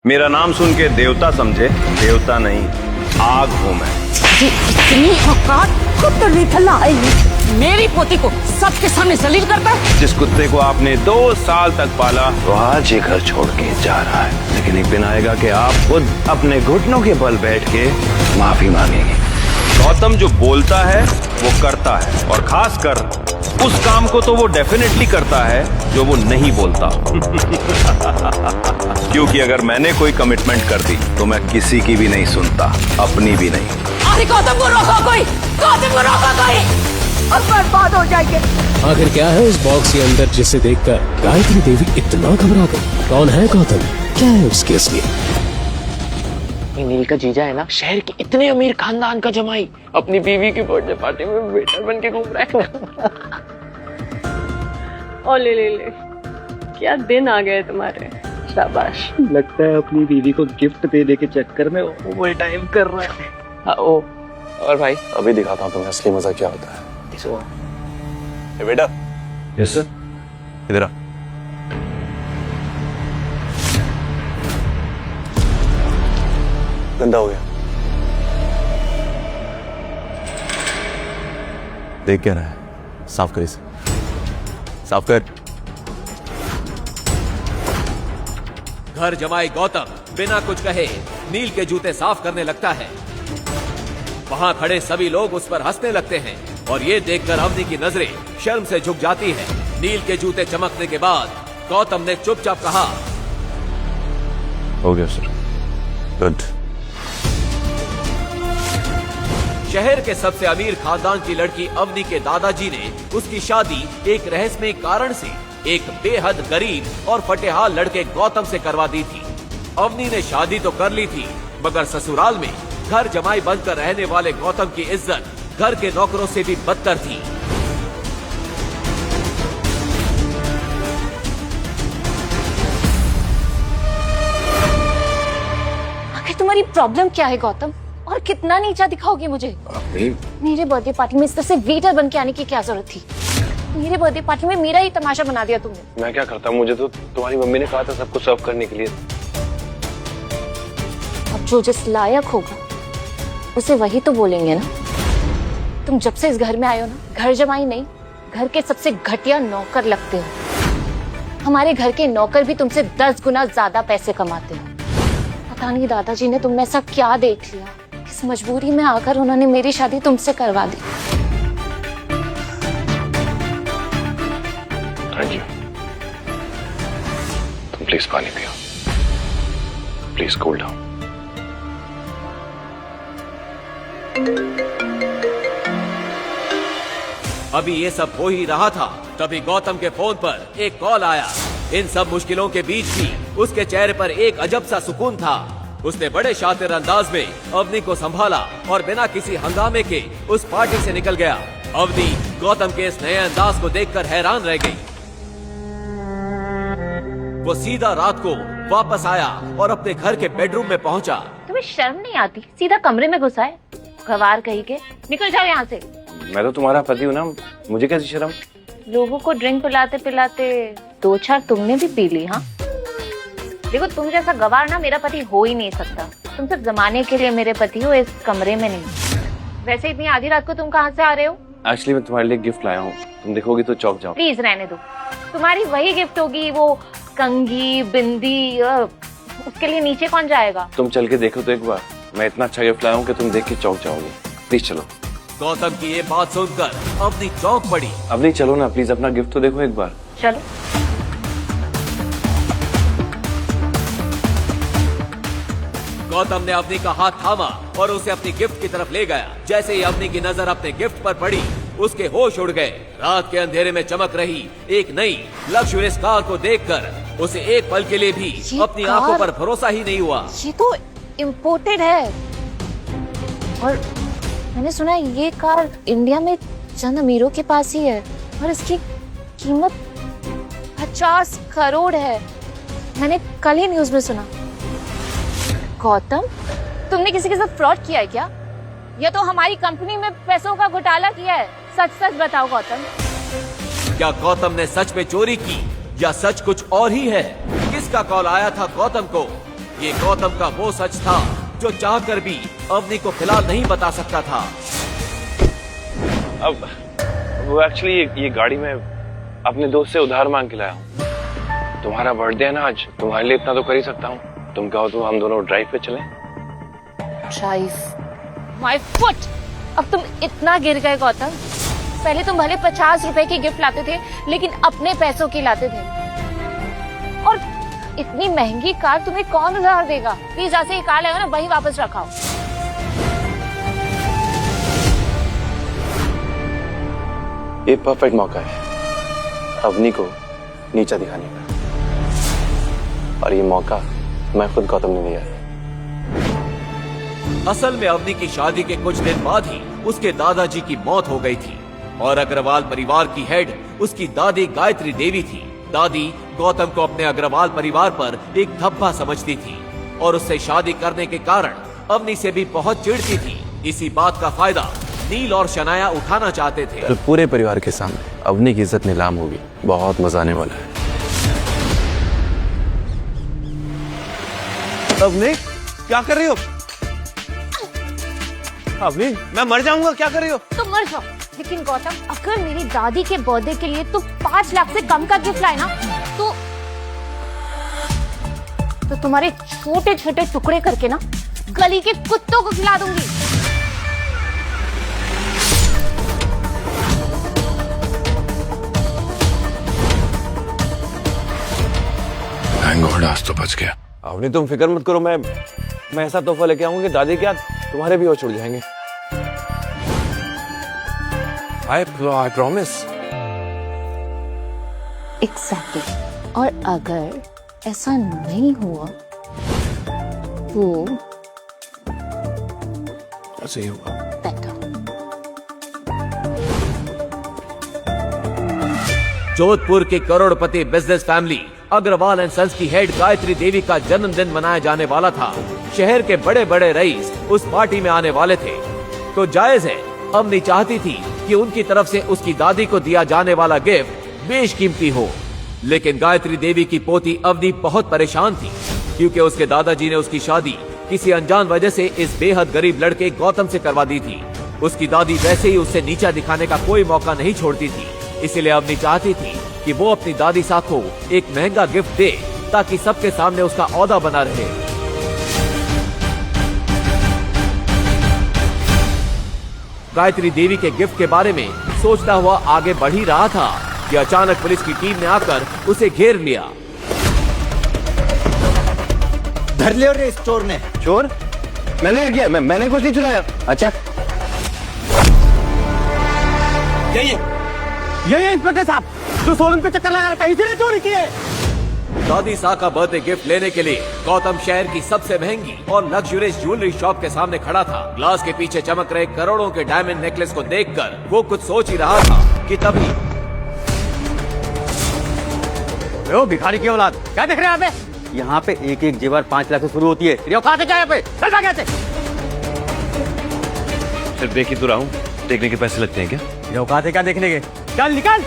मेरा नाम सुन के देवता समझे, देवता नहीं आग हूँ मैं। इतनी औकात खुद नहीं थला आई मेरी पोती को सबके सामने जलील करता है। जिस कुत्ते को आपने 2 साल तक पाला वो आज ये घर छोड़ के जा रहा है, लेकिन एक दिन आएगा कि आप खुद अपने घुटनों के बल बैठ के माफी मांगेंगे। गौतम जो बोलता है वो करता है, और खासकर उस काम को तो वो डेफिनेटली करता है जो वो नहीं बोलता। क्योंकि अगर मैंने कोई कमिटमेंट कर दी तो मैं किसी की भी नहीं सुनता, अपनी भी नहीं। अरे गौतम को रोको कोई, गौतम को रोको कोई, अब बर्बाद हो जाएंगे। आखिर क्या है उस बॉक्स के अंदर जिसे देखकर गायत्री देवी इतना घबरा गई? कौन है गौतम? क्या है उसकी असलियत? नील का जीजा है ना, शहर के इतने अमीर खानदान का जमाई, अपनी बीवी की बर्थडे पार्टी में वेटर बन के घूम रहा है। और ले क्या दिन आ गए तुम्हारे, शाबाश। लगता है अपनी बीवी को गिफ्ट देने के चक्कर में ओवर टाइम कर रहा है। हाँ, ओ और भाई अभी दिखाता हूँ तुम्हें असली मजा क्या होता है। बेटा। Yes sir. इधर आ। गंदा हो गया। देख क्या रहा है? साफ कर इसे, साफ कर। घर जमाई गौतम बिना कुछ कहे नील के जूते साफ करने लगता है। वहां खड़े सभी लोग उस पर हंसने लगते हैं और ये देखकर अवनी की नजरें शर्म से झुक जाती है। नील के जूते चमकने के बाद गौतम ने चुपचाप कहा, हो गया सर, गुड। शहर के सबसे अमीर खानदान की लड़की अवनी के दादाजी ने उसकी शादी एक रहस्यमय कारण से एक बेहद गरीब और फटेहाल लड़के गौतम से करवा दी थी। अवनी ने शादी तो कर ली थी, मगर ससुराल में घर जमाई बनकर रहने वाले गौतम की इज्जत घर के नौकरों से भी बदतर थी। आखिर तुम्हारी प्रॉब्लम क्या है गौतम, और कितना नीचा दिखाओगे मुझे? मेरे बर्थडे पार्टी में इस तरह से वेटर बन के आने की क्या जरूरत थी? मेरे बर्थडे पार्टी में मेरा ही तमाशा बना दिया तुमने। मैं क्या करता, मुझे तो तुम्हारी मम्मी ने कहा था सबको सर्व करने के लिए। अब जो जिस लायक होगा उसे वही तो बोलेंगे ना। तुम जब से इस घर में आए हो ना, घर जमाई नहीं, घर के सबसे घटिया नौकर लगते हो। हमारे घर के नौकर भी तुमसे 10 गुना ज्यादा पैसे कमाते हो। पता नहीं दादाजी ने तुम में ऐसा क्या देख लिया, इस मजबूरी में आकर उन्होंने मेरी शादी तुमसे करवा दी। Thank you. तुम प्लीज पानी पियो, प्लीज कूल डाउन। अभी ये सब हो ही रहा था, तभी गौतम के फोन पर एक कॉल आया। इन सब मुश्किलों के बीच भी उसके चेहरे पर एक अजब सा सुकून था। उसने बड़े शातिर अंदाज में अवनी को संभाला और बिना किसी हंगामे के उस पार्टी से निकल गया। अवनी गौतम के इस नए अंदाज को देखकर हैरान रह गई। वो सीधा रात को वापस आया और अपने घर के बेडरूम में पहुंचा। तुम्हें शर्म नहीं आती? सीधा कमरे में घुसा है, गवार कहीं के। निकल जाओ यहाँ से। मैं तो तुम्हारा पति हूँ ना, मुझे कैसी शर्म? लोगों को ड्रिंक पिलाते पिलाते 2-4 तुमने भी पी ली। हाँ देखो, तुम जैसा गवार ना मेरा पति हो ही नहीं सकता। तुम सिर्फ जमाने के लिए मेरे पति हो, इस कमरे में नहीं। वैसे इतनी आधी रात को तुम कहाँ से आ रहे हो? एक्चुअली मैं तुम्हारे लिए गिफ्ट लाया हूँ, तुम देखोगी तो चौंक जाओ। प्लीज रहने दो, तुम्हारी वही गिफ्ट होगी, वो कंघी बिंदी। उसके लिए नीचे कौन जाएगा? तुम चल के देखो तो एक बार, मैं इतना अच्छा गिफ्ट लाया हूँ कि तुम देख के चौंक जाओगे। प्लीज चलो। गौतम की ये बात सुनकर अवनी चौंक पड़ी। अब नहीं, चलो ना प्लीज, अपना गिफ्ट तो देखो एक बार। चलो। गौतम ने अवनी का हाथ थामा और उसे अपनी गिफ्ट की तरफ ले गया। जैसे ही अवनी की नजर अपने गिफ्ट पर पड़ी, उसके होश उड़ गए। रात के अंधेरे में चमक रही एक नई लग्जरियस कार को देखकर उसे एक पल के लिए भी अपनी आंखों पर भरोसा ही नहीं हुआ। ये तो इम्पोर्टेड है, और मैंने सुना है ये कार इंडिया में चंद अमीरों के पास ही है, और इसकी कीमत 50 करोड़ है। मैंने कल ही न्यूज में सुना। गौतम, तुमने किसी के साथ फ्रॉड किया है क्या, या तो हमारी कंपनी में पैसों का घोटाला किया है? सच सच बताओ गौतम। क्या गौतम ने सच में चोरी की या सच कुछ और ही है? किसका कॉल आया था गौतम को? ये गौतम का वो सच था जो चाहकर भी अवनी को फिलहाल नहीं बता सकता था। अब वो एक्चुअली ये गाड़ी मैं अपने दोस्त से उधार मांग के लाया हूँ। तुम्हारा बर्थडे है ना आज, तुम्हारे लिए इतना तो कर ही सकता हूँ। तुम कहो तो हम दोनों ड्राइव पे चलें। Drive my foot. अब तुम इतना गिर गए गौतम। पहले तुम भले 50 रुपए की गिफ्ट लाते थे, लेकिन अपने पैसों की लाते थे। और इतनी महंगी कार तुम्हें कौन उधार देगा? प्लीज ऐसे ही कार लेगा ना, वही वापस रखाओ। ये परफेक्ट मौका है अवनी को नीचा दिखाने का, और ये मौका मैं खुद गौतम ने दिया है। असल में अवनी की शादी के कुछ दिन बाद ही उसके दादाजी की मौत हो गई थी और अग्रवाल परिवार की हेड उसकी दादी गायत्री देवी थी। दादी गौतम को अपने अग्रवाल परिवार पर एक धब्बा समझती थी और उससे शादी करने के कारण अवनी से भी बहुत चिढ़ती थी। इसी बात का फायदा नील और शनाया उठाना चाहते थे। तो पूरे परिवार के सामने अवनी की इज्जत नीलाम होगी, बहुत मजा आने वाला है। अवनी क्या कर रही हो? अवनी मैं मर जाऊंगा, क्या कर रही हो? तुम मर जाओ, लेकिन गौतम अगर मेरी दादी के बर्थडे के लिए तुम 5 लाख से कम का गिफ्ट लाए ना, तो तुम्हारे छोटे छोटे टुकड़े करके ना गली के कुत्तों को खिला दूंगी। थैंक गॉड, आज तो बच गया। अवनी तुम फिक्र मत करो, मैं ऐसा तोहफा लेके आऊंगी दादी क्या तुम्हारे भी होश उड़ जाएंगे। I promise। Exactly। और अगर ऐसा नहीं हुआ तो ऐसे ही हुआ। बेटर। जोधपुर की करोड़पति business family Agarwal and sons की हेड गायत्री देवी का जन्मदिन मनाया जाने वाला था। शहर के बड़े बड़े रईस उस पार्टी में आने वाले थे, तो जायज है अवनी चाहती थी कि उनकी तरफ से उसकी दादी को दिया जाने वाला गिफ्ट बेशकीमती हो। लेकिन गायत्री देवी की पोती अवनी बहुत परेशान थी क्योंकि उसके दादाजी ने उसकी शादी किसी अनजान वजह से इस बेहद गरीब लड़के गौतम से करवा दी थी। उसकी दादी वैसे ही उससे नीचा दिखाने का कोई मौका नहीं छोड़ती थी, इसीलिए अवनी चाहती थी कि वो अपनी दादी साहब को एक महंगा गिफ्ट दे ताकि सबके सामने उसका औहदा बना रहे। गायत्री देवी के गिफ्ट के बारे में सोचता हुआ आगे बढ़ ही रहा था कि अचानक पुलिस की टीम ने आकर उसे घेर लिया। धर लिया रे स्टोर ने। चोर? मैंने किया? मैंने कुछ नहीं चुराया। अच्छा ये इंस्पेक्टर साहब जो सोलन पे चक्कर लगा रहा था, इसीने चोरी की है। दादी साहब का बर्थडे गिफ्ट लेने के लिए गौतम शहर की सबसे महंगी और लग्जरियस ज्वेलरी शॉप के सामने खड़ा था। ग्लास के पीछे चमक रहे करोड़ों के डायमंड नेकलेस को देखकर वो कुछ सोच ही रहा था कि तभी ओ भिखारी की औलाद, क्या देख रहे हैं यहाँ पे? यहाँ पे एक एक जेवर 5 लाख से शुरू होती है। तेरी औकात है क्या यहाँ पे? चल भाग यहाँ से। सिर्फ देख ही तो रहा हूँ, देखने के पैसे लगते हैं क्या? तेरी औकात है क्या देखने के? चल निकल।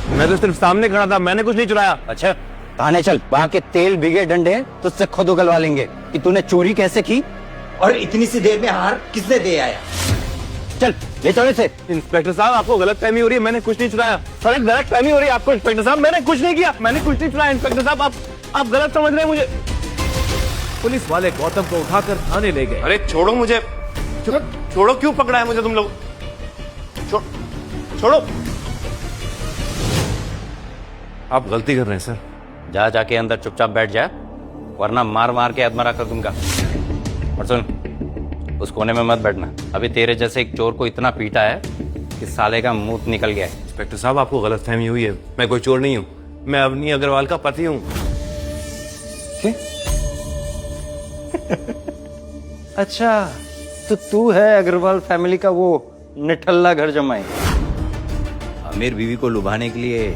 मैं तो सिर्फ सामने खड़ा था, मैंने कुछ नहीं चुराया। अच्छा थाने चल, वहाँ के तेल बिगे डंडे तो उससे खुद उगलवा लेंगे कि तूने चोरी कैसे की और इतनी सी देर में हार किसने दे आया। चल ले चलो इसे। इंस्पेक्टर साहब आपको गलत फहमी हो रही है, मैंने कुछ नहीं चुराया। सर गलत फहमी हो रही है आपको इंस्पेक्टर साहब, मैंने कुछ नहीं किया, मैंने कुछ नहीं चुराया। इंस्पेक्टर साहब आप गलत समझ रहे हैं मुझे। पुलिस वाले गौतम को उठाकर थाने ले गए। अरे छोड़ो मुझे, छोड़ो, क्यों पकड़ा है मुझे तुम लोग? छोड़ो। आप गलती कर रहे हैं सर। जा जाके अंदर चुपचाप बैठ जा, वरना मार मार के अधमरा कर दूंगा। और सुन, उस कोने में मत बैठना, अभी तेरे जैसे एक चोर को इतना पीटा है कि साले का मुंह निकल गया है। इंस्पेक्टर साहब आपको गलतफहमी हुई है, मैं कोई चोर नहीं हूँ, मैं अवनी अग्रवाल का पति हूँ। अच्छा तो तू है अग्रवाल फैमिली का वो निठल्ला घर जमाई, अमीर बीवी को लुभाने के लिए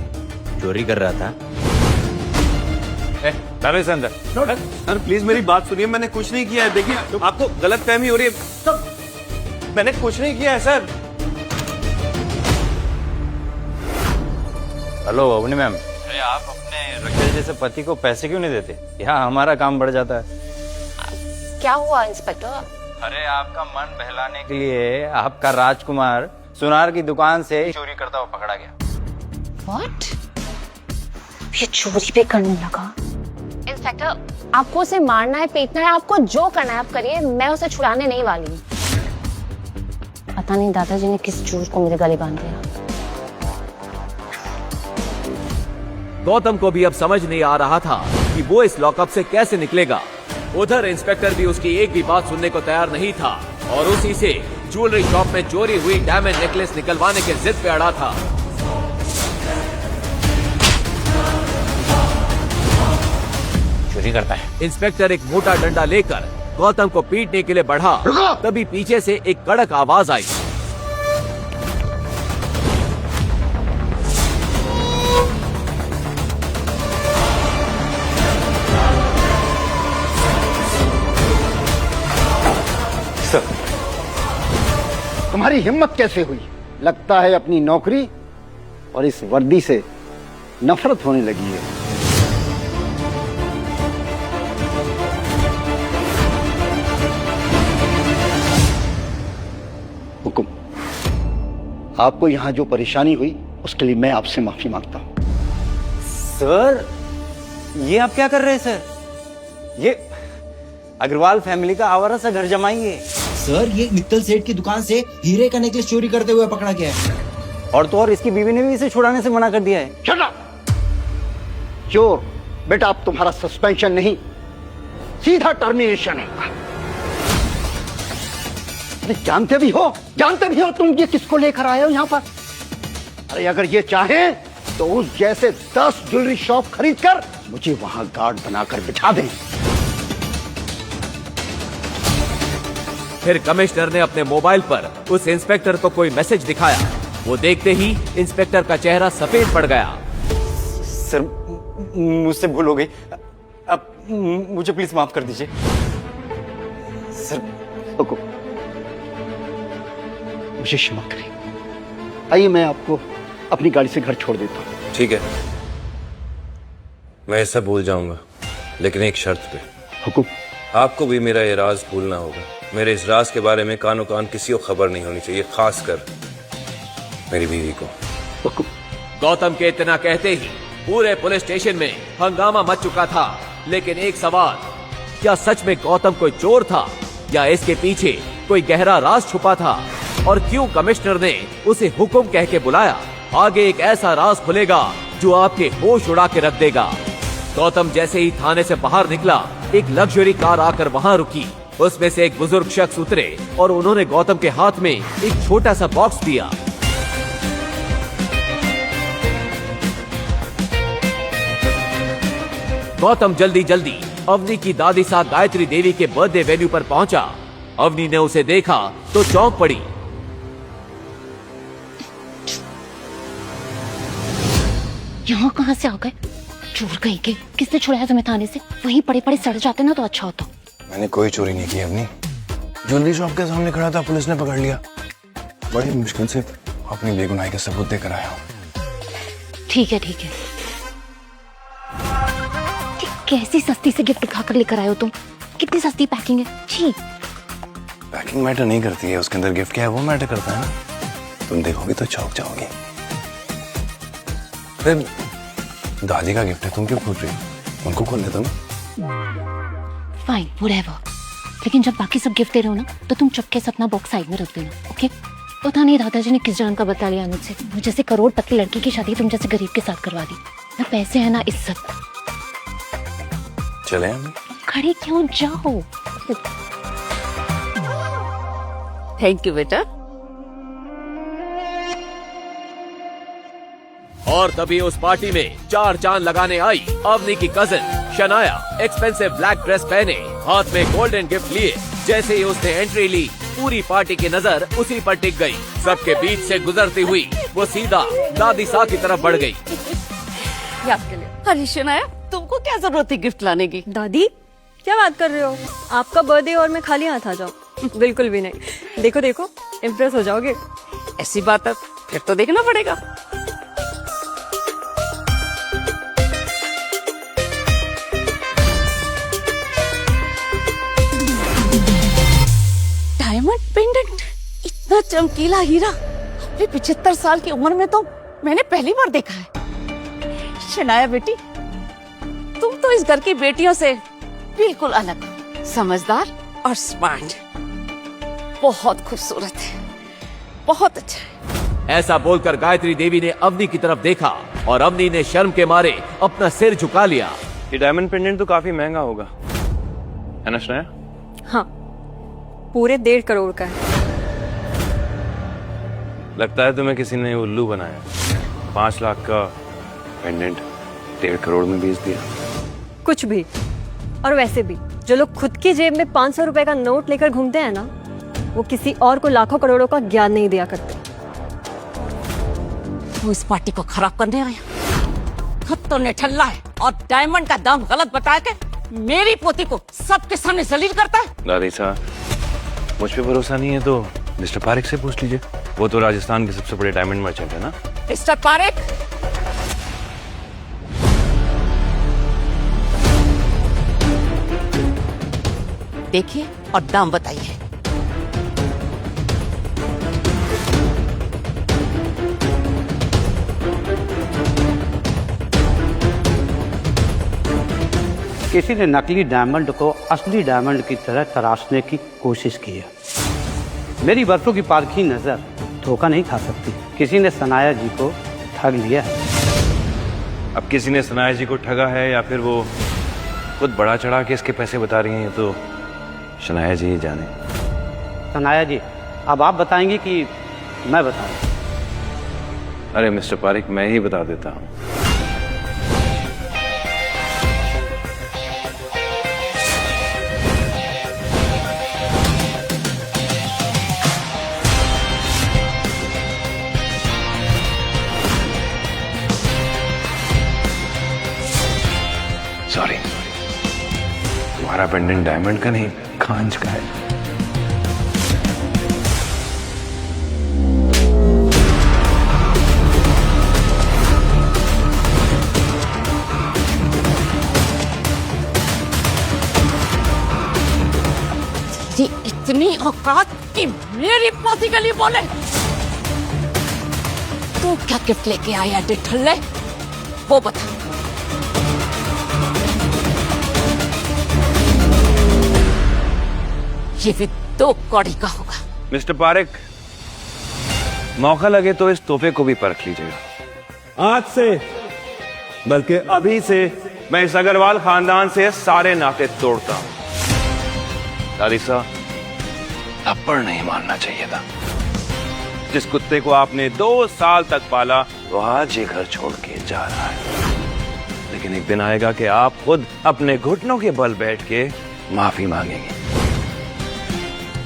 चोरी कर रहा था। से अंदर सर प्लीज मेरी बात सुनिए, मैंने कुछ नहीं किया है। देखिए आपको गलतफहमी हो रही है, मैंने कुछ नहीं किया है सर। Hello Avani ma'am. अरे आप अपने रखेल जैसे पति को पैसे क्यों नहीं देते? यहाँ हमारा काम बढ़ जाता है। क्या हुआ इंस्पेक्टर? अरे आपका मन बहलाने के लिए आपका राजकुमार सुनार की दुकान से चोरी करता हुआ पकड़ा गया। व्हाट? ये चोरी भी करने लगा? इंस्पेक्टर, आपको उसे मारना है, पीटना है, आपको जो करना है आप करिए, मैं उसे छुड़ाने नहीं वाली हूँ। पता नहीं दादाजी ने किस चोर को मेरे गले बांध दिया। गौतम को भी अब समझ नहीं आ रहा था कि वो इस लॉकअप से कैसे निकलेगा। उधर इंस्पेक्टर भी उसकी एक भी बात सुनने को तैयार नहीं था और उसी से ज्वेलरी शॉप में चोरी हुई डायमंड नेकलेस निकलवाने के जिद पे अड़ा था। चोरी करता है। इंस्पेक्टर एक मोटा डंडा लेकर गौतम को पीटने के लिए बढ़ा, तभी पीछे से एक कड़क आवाज आई। तुम्हारी हिम्मत कैसे हुई? लगता है अपनी नौकरी और इस वर्दी से नफरत होने लगी है। हुकुम, आपको यहां जो परेशानी हुई उसके लिए मैं आपसे माफी मांगता हूं। सर, ये आप क्या कर रहे हैं सर? ये अग्रवाल फैमिली का आवारा सा घर जमाई है। सर, ये मित्तल सेठ की दुकान से हीरे का नेकलेस चोरी करते हुए पकड़ा गया है। और तो और इसकी बीवी ने भी इसे छुड़ाने से मना कर दिया है। Shut up! चोर बेटा, अब तुम्हारा सस्पेंशन नहीं, सीधा टर्मिनेशन है। अरे जानते भी हो तुम ये किसको लेकर आए हो यहाँ पर? अरे अगर ये चाहे तो उस जैसे 10 ज्वेलरी शॉप खरीद कर मुझे वहां गार्ड बनाकर बिठा दें। फिर कमिश्नर ने अपने मोबाइल पर उस इंस्पेक्टर को कोई मैसेज दिखाया। वो देखते ही इंस्पेक्टर का चेहरा सफेद पड़ गया। सर, मुझसे भूल हो गई, अब मुझे प्लीज माफ कर दीजिए। सर, रुको, मुझे क्षमा करें। आइए, मैं आपको अपनी गाड़ी से घर छोड़ देता हूँ। ठीक है, मैं सब भूल जाऊंगा, लेकिन एक शर्त पे। हुकुम। आपको भी मेरा ये राज भूलना होगा। मेरे इस राज के बारे में कानो कान किसी को खबर नहीं होनी चाहिए, खासकर मेरी बीवी को। हुकुम। गौतम के इतना कहते ही पूरे पुलिस स्टेशन में हंगामा मच चुका था। लेकिन एक सवाल, क्या सच में गौतम कोई चोर था या इसके पीछे कोई गहरा राज छुपा था? और क्यों कमिश्नर ने उसे हुक्म कह के बुलाया? आगे एक ऐसा राज खुलेगा जो आपके होश उड़ा के रख देगा। गौतम जैसे ही थाने से बाहर निकला, एक लग्जरी कार आकर वहां रुकी। उसमें से एक बुजुर्ग शख्स उतरे और उन्होंने गौतम के हाथ में एक छोटा सा बॉक्स दिया। गौतम जल्दी जल्दी अवनी की दादी साथ गायत्री देवी के बर्थडे वेन्यू पर पहुंचा। अवनी ने उसे देखा तो चौंक पड़ी। यहाँ कहाँ से आ गए? चोर कहीं के। किसने छुड़ाया तुम्हें थाने से? वहीं पड़े पड़े सड़ जाते ना तो अच्छा होता। मैंने कोई चोरी नहीं की अपनी। ज्वेलरी शॉप के सामने खड़ा था, पुलिस ने पकड़ लिया। बड़ी मुश्किल से अपनी बेगुनाही का सबूत देकर आया हूँ। ठीक है ठीक है। कैसी सस्ती से गिफ्ट उठाकर लेकर आए हो तुम? कितनी सस्ती पैकिंग है। छी। पैकिंग मैटर नहीं करती है, उसके अंदर गिफ्ट क्या है वो मैटर करता है ना। तुम देखोगे तो चौंक जाओगी। फिर दादी का गिफ्ट है, तुम क्यों पूछ रही हो? उनको खोलने दो ना। Fine, whatever. लेकिन जब बाकी सब गिफ्ट दे रहे हो ना, तो तुम चुपके से अपना बॉक्स साइड में रख देना, ओके? पता नहीं दादाजी ने किस जान का बता लिया मुझसे। मुझे जैसे करोड़पति लड़की की शादी तुम जैसे गरीब के साथ करवा दी। ना पैसे है ना इज्जत। चले हम। खड़े क्यों जाओ? थैंक यू बेटा। और तभी उस पार्टी में 4 चांद लगाने आई अवनी की cousin Shanaya. Expensive black dress पहने, हाथ में गोल्डन गिफ्ट लिए। जैसे ही उसने एंट्री ली, पूरी पार्टी की नजर उसी पर टिक गई। सबके बीच से गुजरती हुई वो सीधा दादी सा की तरफ बढ़ गई। याद के लिए। अरे शनाया, तुमको क्या जरूरत थी गिफ्ट लाने की? दादी, क्या बात कर रहे हो? आपका बर्थडे और मैं खाली हाथ आ जाऊं? बिल्कुल भी नहीं। देखो देखो, इम्प्रेस हो जाओगे। ऐसी बात है, फिर तो देखना पड़ेगा। इतना चमकीला हीरा अपनी 75 साल की उम्र में तो मैंने पहली बार देखा है। शनाया बेटी, तुम तो इस घर की बेटियों से बिल्कुल अलग हो, समझदार और स्मार्ट। बहुत खूबसूरत है, बहुत अच्छा है। ऐसा बोलकर गायत्री देवी ने अवनी की तरफ देखा और अवनी ने शर्म के मारे अपना सिर झुका लिया। ये डायमंड पेंडेंट तो काफी महंगा होगा, है ना शनाया? हाँ, पूरे 1.5 करोड़ का है। लगता है तुम्हें किसी ने उल्लू बनाया। 5 लाख का पेंडेंट 1.5 करोड़ में बेच दिया। कुछ भी। और वैसे भी जो लोग खुद की जेब में 500 रुपए का नोट लेकर घूमते हैं ना, वो किसी और को लाखों करोड़ों का ज्ञान नहीं दिया करते। वो इस पार्टी को खराब करने आया, खुद तो निठल्ला है और डायमंड का दाम गलत बता के मेरी पोती को सबके सामने जलील करता है। दादी साहब, मुझ पे भरोसा नहीं है तो मिस्टर पारेख से पूछ लीजिए। वो तो राजस्थान के सबसे बड़े डायमंड मर्चेंट है ना। मिस्टर पारेख, देखिए और दाम बताइए। किसी ने नकली डायमंड को असली डायमंड की तरह तराशने की कोशिश की है। मेरी बरसों की पारखी नजर धोखा नहीं खा सकती। किसी ने सनाया जी को ठग लिया है। अब किसी ने सनाया जी को ठगा है या फिर वो खुद बड़ा चढ़ा के इसके पैसे बता रही हैं, तो शनाया जी ही जाने। सनाया जी, अब आप बताएंगे कि मैं बताऊं? अरे मिस्टर पारेख, मैं ही बता देता हूँ। सॉरी, तुम्हारा पेंडेंट डायमंड का नहीं, कांच का है। तेरी इतनी औकात कि मेरी पोती के लिए बोले? तू क्या गिफ्ट लेके आया डिठल्ले, वो बता। ये भी 2 कौड़ी का होगा। मिस्टर पारेख, मौका लगे तो इस तोहफे को भी परख लीजिएगा। आज से, बल्कि अभी से, मैं इस अग्रवाल खानदान से सारे नाते तोड़ता हूं। दादी साहब, थप्पड़ नहीं मारना चाहिए था। जिस कुत्ते को आपने 2 साल तक पाला, वो आज ये घर छोड़ के जा रहा है। लेकिन एक दिन आएगा कि आप खुद अपने घुटनों के बल बैठ के माफी मांगेंगे,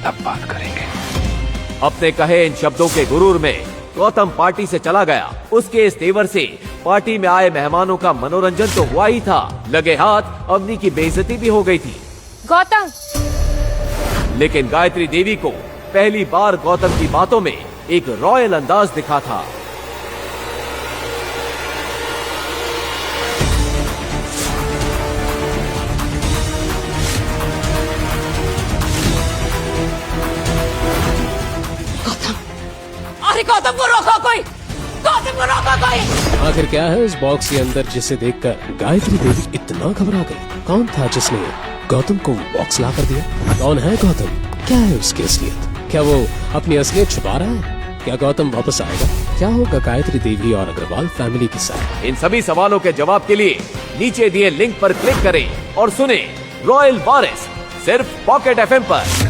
तब बात करेंगे। अपने कहे इन शब्दों के गुरूर में गौतम पार्टी से चला गया। उसके इस तेवर से पार्टी में आए मेहमानों का मनोरंजन तो हुआ ही था, लगे हाथ अवनी की बेइज्जती भी हो गई थी। गौतम, लेकिन गायत्री देवी को पहली बार गौतम की बातों में एक रॉयल अंदाज दिखा था। अरे गौतम को रोको कोई, गौतम को रोको कोई। आखिर क्या है उस बॉक्स के अंदर जिसे देखकर गायत्री देवी इतना घबरा गई? कौन था जिसने गौतम को बॉक्स ला कर दिया? कौन है गौतम? क्या है उसकी असलियत? क्या वो अपनी असलियत छुपा रहा है? क्या गौतम वापस आएगा? क्या होगा गायत्री देवी और अग्रवाल फैमिली के साथ? इन सभी सवालों के जवाब के लिए नीचे दिए लिंक पर क्लिक करें और सुने रॉयल वारिस सिर्फ पॉकेट FM पर।